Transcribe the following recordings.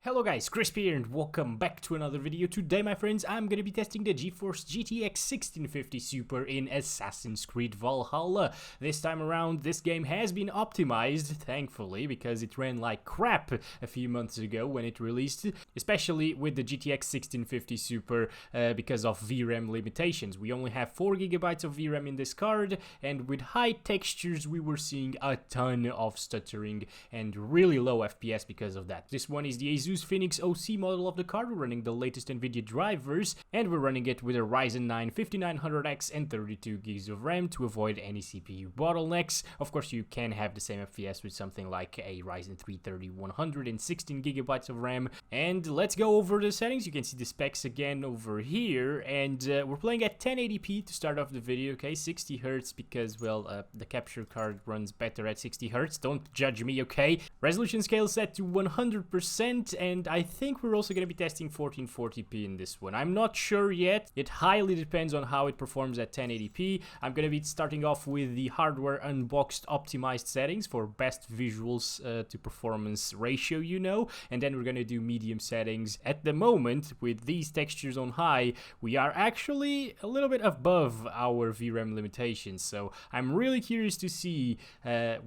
Hello guys, Crispy here and welcome back to another video. Today my friends, I'm gonna be testing the GeForce GTX 1650 Super in Assassin's Creed Valhalla. This time around, this game has been optimized, thankfully, because it ran like crap a few months ago when it released, especially with the GTX 1650 Super because of VRAM limitations. We only have 4GB of VRAM in this card, and with high textures we were seeing a ton of stuttering and really low FPS because of that. This one is the Asus Phoenix OC model of the card. We're running the latest Nvidia drivers, and we're running it with a Ryzen 9 5900X and 32GB of RAM to avoid any CPU bottlenecks. Of course, you can have the same FPS with something like a Ryzen 3 3100 and 16GB of RAM. And let's go over the settings. You can see the specs again over here, and we're playing at 1080p to start off the video. Okay, 60Hz because, well, the capture card runs better at 60Hz. Don't judge me, okay? Resolution scale set to 100%, and I think we're also going to be testing 1440p in this one. I'm not sure yet. It highly depends on how it performs at 1080p. I'm going to be starting off with the Hardware Unboxed Optimized settings for best visuals to performance ratio, you know, and then we're going to do medium settings. At the moment, with these textures on high, we are actually a little bit above our VRAM limitations, so I'm really curious to see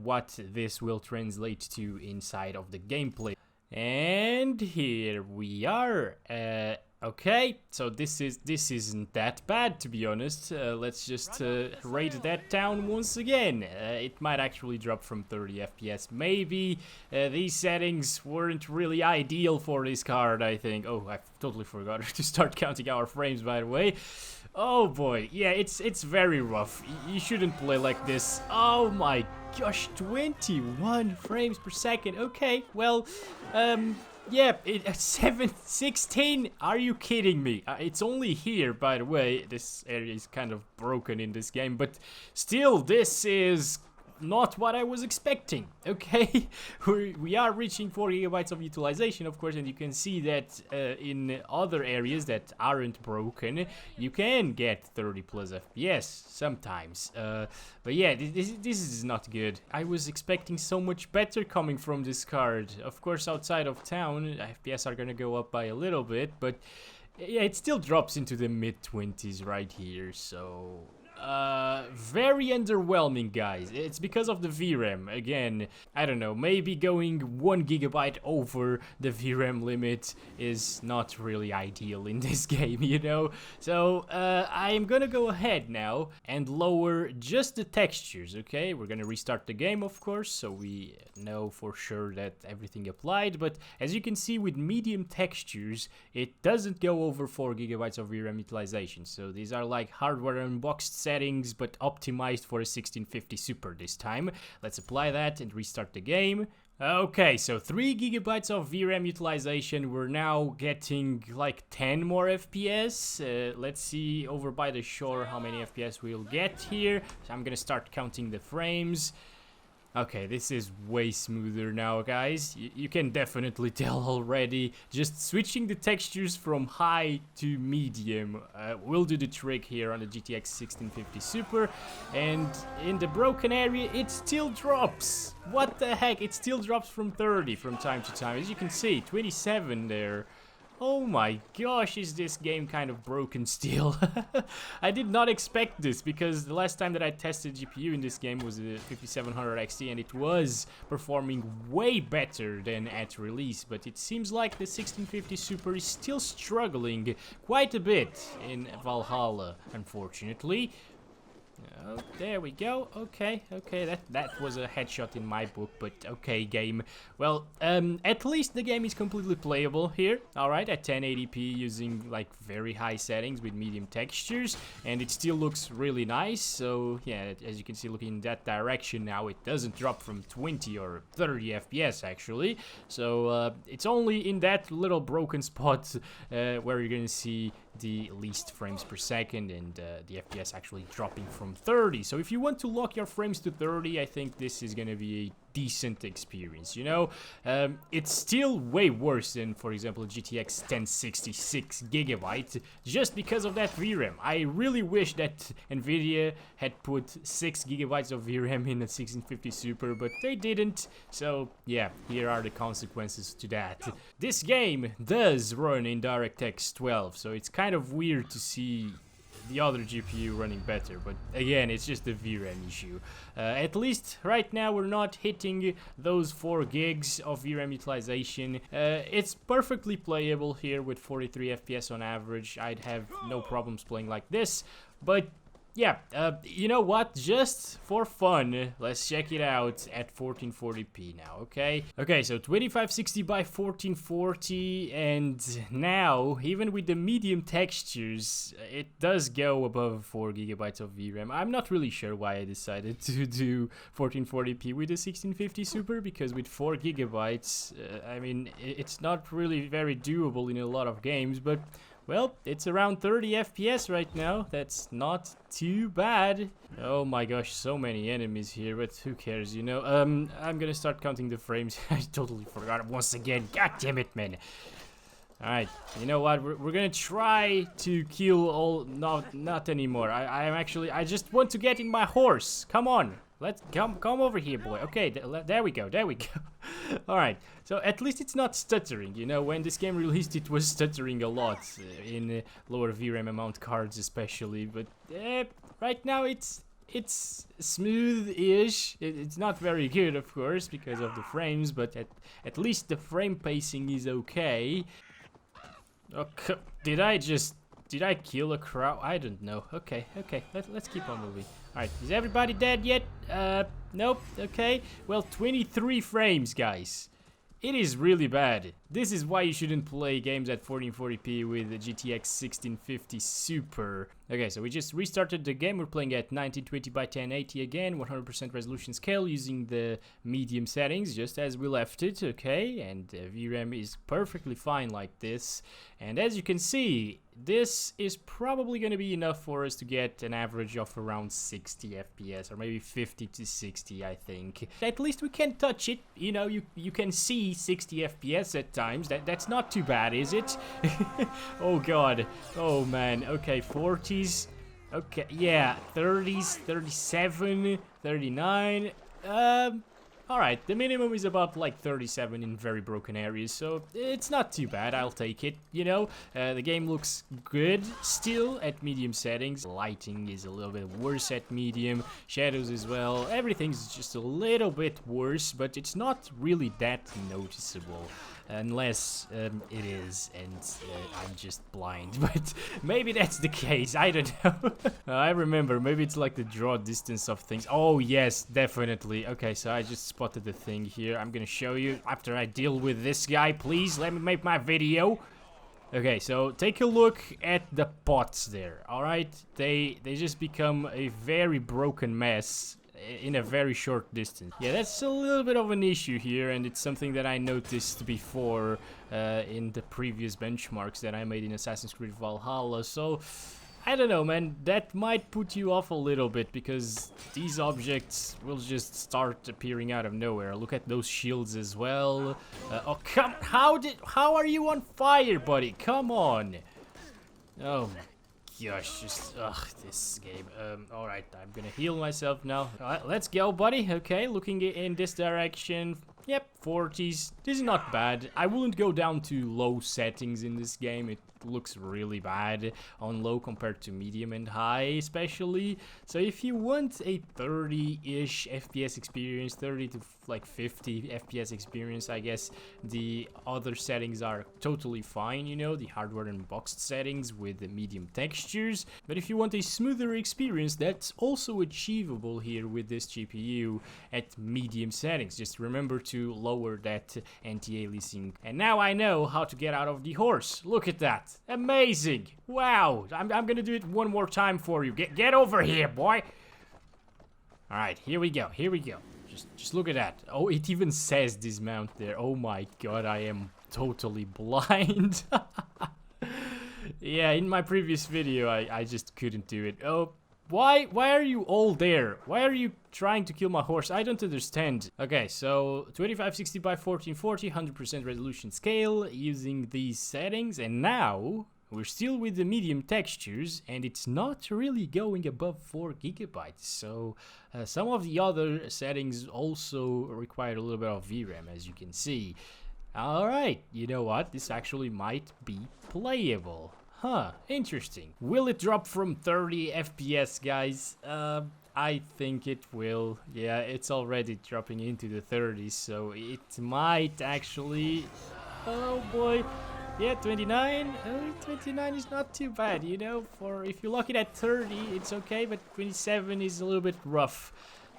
what this will translate to inside of the gameplay. And here we are. Okay, so this isn't that bad, to be honest. Let's just rate that down once again. It might actually drop from 30 FPS. Maybe these settings weren't really ideal for this card, I think. Oh, I totally forgot to start counting our frames, by the way. Oh boy, yeah, it's very rough. You shouldn't play like this. Oh my gosh, 21 frames per second. Okay, well, yeah, 716. Are you kidding me? It's only here, by the way. This area is kind of broken in this game, but still, this is not what I was expecting. Okay, we are reaching 4GB of utilization, of course, and you can see that in other areas that aren't broken, you can get 30 plus FPS sometimes. But yeah, this is not good. I was expecting so much better coming from this card. Of course, outside of town, FPS are gonna go up by a little bit, but yeah, it still drops into the mid-20s right here, so very underwhelming, guys. It's because of the VRAM. Again, I don't know, maybe going 1GB over the VRAM limit is not really ideal in this game, you know? So, I'm gonna go ahead now and lower just the textures, okay? We're gonna restart the game, of course, so we know for sure that everything applied, but as you can see with medium textures, it doesn't go over 4GB of VRAM utilization. So these are like hardware unboxed settings, but optimized for a 1650 Super this time. Let's apply that and restart the game. Okay, so 3GB of VRAM utilization. We're now getting like 10 more FPS. Let's see over by the shore how many FPS we'll get here. So I'm gonna start counting the frames. Okay, this is way smoother now, guys. You can definitely tell already. Just switching the textures from high to medium will do the trick here on the GTX 1650 Super. And in the broken area, it still drops. What the heck? It still drops from 30 from time to time. As you can see, 27 there. Oh my gosh, is this game kind of broken still? I did not expect this, because the last time that I tested GPU in this game was the 5700 XT, and it was performing way better than at release, but it seems like the 1650 Super is still struggling quite a bit in Valhalla, unfortunately. Oh, there we go. Okay, that was a headshot in my book, but okay, game. Well, at least the game is completely playable here. Alright, at 1080p using like very high settings with medium textures, and it still looks really nice. So yeah, as you can see, looking in that direction now, it doesn't drop from 20 or 30 FPS actually. So it's only in that little broken spot where you're gonna see the least frames per second, and the FPS actually dropping from 30. So if you want to lock your frames to 30, I think this is gonna be a decent experience, you know. It's still way worse than, for example, GTX 1060 6GB, just because of that VRAM. I really wish that Nvidia had put 6GB of VRAM in a 1650 Super, but they didn't. So yeah, here are the consequences to that. This game does run in DirectX 12, so it's kind of weird to see the other GPU running better, but again, it's just a VRAM issue. At least right now we're not hitting those 4 gigs of VRAM utilization. It's perfectly playable here with 43 FPS on average. I'd have no problems playing like this, but yeah, you know what, just for fun, let's check it out at 1440p now, okay? Okay, so 2560 by 1440, and now, even with the medium textures, it does go above 4GB of VRAM. I'm not really sure why I decided to do 1440p with the 1650 Super, because with 4GB, I mean, it's not really very doable in a lot of games, but well, it's around 30 FPS right now. That's not too bad. Oh my gosh, so many enemies here, but who cares, you know? I'm gonna start counting the frames. I totally forgot once again. God damn it, man. Alright, you know what? We're gonna try to kill all... Not anymore. I just want to get in my horse. Come on. Let's come over here, boy. Okay, there we go. Alright, so at least it's not stuttering, you know. When this game released, it was stuttering a lot in lower VRAM amount cards especially, but right now it's smooth-ish. It's not very good, of course, because of the frames, but at least the frame pacing is okay. Okay, did I kill a crow? I don't know. Okay, let's keep on moving. Alright, is everybody dead yet? Nope, okay. Well, 23 frames, guys. It is really bad. This is why you shouldn't play games at 1440p with the GTX 1650 Super. Okay, so we just restarted the game. We're playing at 1920 by 1080 again, 100% resolution scale using the medium settings, just as we left it, okay? And VRAM is perfectly fine like this. And as you can see, this is probably going to be enough for us to get an average of around 60 FPS, or maybe 50 to 60, I think. At least we can touch it, you know, you can see 60 FPS at times. That's not too bad, is it? Oh god, oh man. Okay, 40s, okay, yeah, 30s, 37, 39, alright, the minimum is about like 37 in very broken areas, so it's not too bad. I'll take it, you know. The game looks good still at medium settings. Lighting is a little bit worse at medium, shadows as well. Everything's just a little bit worse, but it's not really that noticeable. Unless it is, and I'm just blind, but maybe that's the case, I don't know. I remember, maybe it's like the draw distance of things. Oh yes, definitely. Okay, so I just spotted the thing here. I'm gonna show you after I deal with this guy. Please let me make my video. Okay, so take a look at the pots there, alright? They just become a very broken mess in a very short distance. Yeah, that's a little bit of an issue here, and it's something that I noticed before in the previous benchmarks that I made in Assassin's Creed Valhalla. So I don't know, man, that might put you off a little bit, because these objects will just start appearing out of nowhere. Look at those shields as well. Oh come, how are you on fire, buddy? Come on. Oh my gosh, just this game. Alright, I'm gonna heal myself now. Alright, let's go, buddy. Okay, looking in this direction. Yep, 40s. This is not bad. I wouldn't go down to low settings in this game. It looks really bad on low compared to medium and high especially. So if you want a 30-ish FPS experience, 30 to like 50 FPS experience, I guess the other settings are totally fine, you know, the hardware unboxed settings with the medium textures. But if you want a smoother experience, that's also achievable here with this GPU at medium settings. Just remember to lower that anti-aliasing. And now I know how to get out of the horse. Look at that. Amazing. Wow. I'm gonna do it one more time for you. Get over here, boy. Alright, here we go. Just look at that. Oh, it even says dismount there. Oh my god, I am totally blind. Yeah, in my previous video, I just couldn't do it. Oh, Why are you all there? Why are you trying to kill my horse? I don't understand. Okay, so 2560 by 1440, 100% resolution scale using these settings, and now we're still with the medium textures, and it's not really going above 4 gigabytes. So some of the other settings also require a little bit of VRAM, as you can see. All right, you know what? This actually might be playable. Huh, interesting. Will it drop from 30 FPS, guys? I think it will. Yeah, it's already dropping into the 30s, so it might actually... Oh boy. Yeah, 29. 29 is not too bad, you know. For if you lock it at 30, it's okay, but 27 is a little bit rough.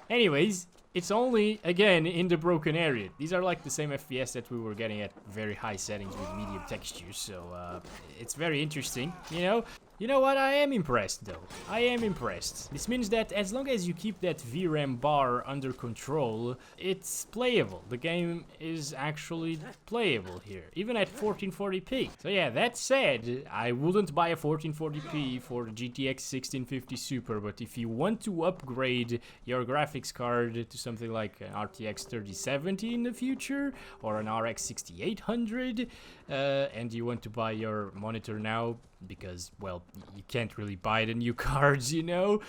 Anyways, it's only, again, in the broken area. These are like the same FPS that we were getting at very high settings with medium textures, so it's very interesting, you know? You know what? I am impressed, though. I am impressed. This means that as long as you keep that VRAM bar under control, it's playable. The game is actually playable here, even at 1440p. So yeah, that said, I wouldn't buy a 1440p for the GTX 1650 Super, but if you want to upgrade your graphics card to something like an RTX 3070 in the future, or an RX 6800, and you want to buy your monitor now, because, well, you can't really buy the new cards, you know.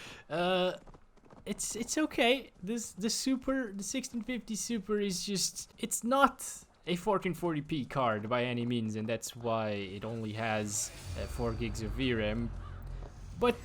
It's okay. The 1650 Super is just, it's not a 1440p card by any means, and that's why it only has 4 gigs of VRAM. But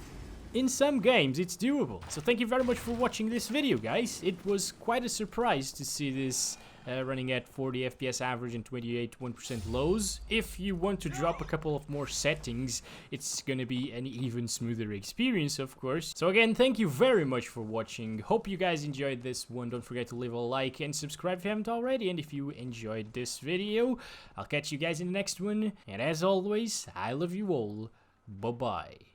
in some games, it's doable. So thank you very much for watching this video, guys. It was quite a surprise to see this running at 40 FPS average and 1% lows. If you want to drop a couple of more settings, it's gonna be an even smoother experience, of course. So again, thank you very much for watching. Hope you guys enjoyed this one. Don't forget to leave a like and subscribe if you haven't already. And if you enjoyed this video, I'll catch you guys in the next one. And as always, I love you all. Bye-bye.